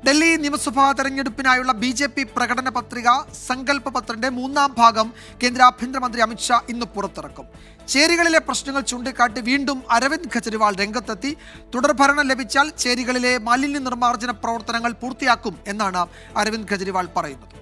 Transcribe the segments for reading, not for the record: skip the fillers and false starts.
ഡൽഹി നിയമസഭാ തെരഞ്ഞെടുപ്പിനായുള്ള BJP പ്രകടന പത്രിക സങ്കല്പ പത്രത്തിന്റെ 3ാം ഭാഗം കേന്ദ്ര ആഭ്യന്തരമന്ത്രി അമിത്ഷാ ഇന്ന് പുറത്തിറക്കും. ചേരികളിലെ പ്രശ്നങ്ങൾ ചൂണ്ടിക്കാട്ടി വീണ്ടും അരവിന്ദ് കെജ്രിവാൾ രംഗത്തെത്തി. തുടർഭരണം ലഭിച്ചാൽ ചേരികളിലെ മാലിന്യ നിർമ്മാർജ്ജന പ്രവർത്തനങ്ങൾ പൂർത്തിയാക്കും എന്നാണ് അരവിന്ദ് കെജ്രിവാൾ പറയുന്നത്.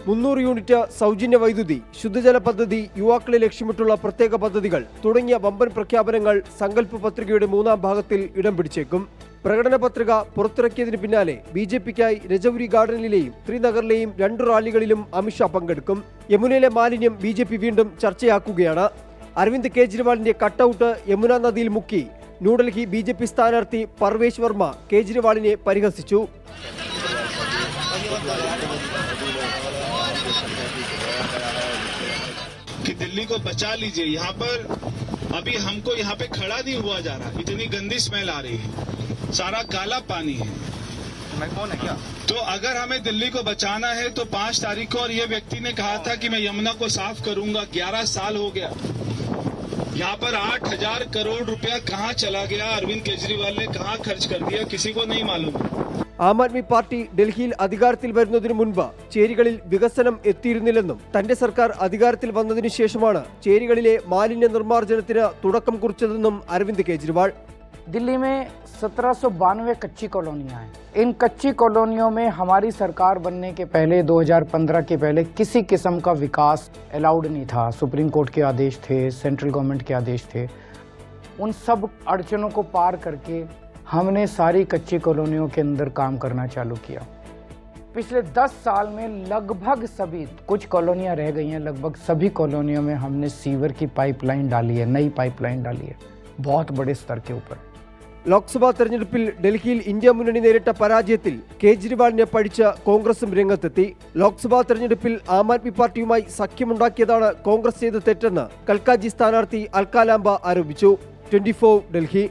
300 യൂണിറ്റ് സൗജന്യ വൈദ്യുതി, ശുദ്ധജല പദ്ധതി, യുവാക്കളെ ലക്ഷ്യമിട്ടുള്ള പ്രത്യേക പദ്ധതികൾ തുടങ്ങിയ വമ്പൻ പ്രഖ്യാപനങ്ങൾ സങ്കല്പ പത്രികയുടെ 3ാം ഭാഗത്തിൽ ഇടം പിടിച്ചേക്കും. പ്രകടന പത്രിക പുറത്തിറക്കിയതിന് പിന്നാലെ BJPക്കായി രജൌരി ഗാർഡനിലെയും ശ്രീനഗറിലെയും 2 റാലികളിലും അമിത്ഷാ പങ്കെടുക്കും. യമുനയിലെ മാലിന്യം BJP വീണ്ടും ചർച്ചയാക്കുകയാണ്. അരവിന്ദ് കെജ്രിവാളിന്റെ കട്ടൌട്ട് യമുന നദിയിൽ മുക്കി ന്യൂഡൽഹി BJP സ്ഥാനാർത്ഥി പർവേശ് വർമ്മ കേജ്രിവാളിനെ പരിഹസിച്ചു. कि दिल्ली को बचा लीजिए, यहाँ पर अभी हमको यहाँ पे खड़ा नहीं हुआ जा रहा, इतनी गंदी स्मेल आ रही है, सारा काला पानी है। मैं कौन है क्या? तो अगर हमें दिल्ली को बचाना है तो 5 तारीख को, और ये व्यक्ति ने कहा था कि मैं यमुना को साफ करूंगा, 11 साल हो गया, यहाँ पर 8,000 करोड़ रुपया कहाँ चला गया, अरविंद केजरीवाल ने कहाँ खर्च कर दिया, किसी को नहीं मालूम। ആം ആദ്മി പാർട്ടി ഡൽഹിയിൽ അധികാരത്തിൽ വരുന്നതിനു മുൻപ് ചേരികളിൽ വികസനം എത്തിയിരുന്നില്ലെന്നും തന്റെ സർക്കാർ അധികാരത്തിൽ വന്നതിനു ശേഷമാണ് ചേരികളിലെ മാലിന്യ നിർമ്മാർജ്ജനത്തിന് തുടക്കം കുറിച്ചതെന്നും അരവിന്ദ് കെജ്രിവാൾ. दिल्ली में 1792 कच्ची कॉलोनियां हैं. इन कच्ची कॉलोनियों में हमारी सरकार बनने के पहले 2015 के पहले किसी किस्म का विकास अलाउड नहीं था. सुप्रीम कोर्ट के आदेश थे, सेंट्रल गवर्नमेंट के आदेश थे. उन सब अड़चनों को पार करके हमने सारी कच्ची कॉलोनियों के अंदर काम करना चालू किया. पिछले 10 साल में लगभग सभी, कुछ कॉलोनियां रह गई हैं, लगभग सभी कॉलोनियों में हमने सीवर की पाइपलाइन डाली है, नई पाइपलाइन डाली है, बहुत बड़े स्तर के ऊपर. ലോക്സഭാ തെരഞ്ഞെടുപ്പിൽ ഡൽഹിയിൽ ഇന്ത്യ മുന്നണി നേരിട്ട പരാജയത്തിൽ കേജ്രിവാളിനെ പഴിച്ച കോൺഗ്രസും രംഗത്തെത്തി. ലോക്സഭാ തെരഞ്ഞെടുപ്പിൽ ആം ആദ്മി പാർട്ടിയുമായി സഖ്യമുണ്ടാക്കിയതാണ് കോൺഗ്രസ് ചെയ്ത തെറ്റെന്ന് കൽക്കാജി സ്ഥാനാർത്ഥി അൽക്കാലാംബ ആരോപിച്ചു. 24 ഡൽഹി.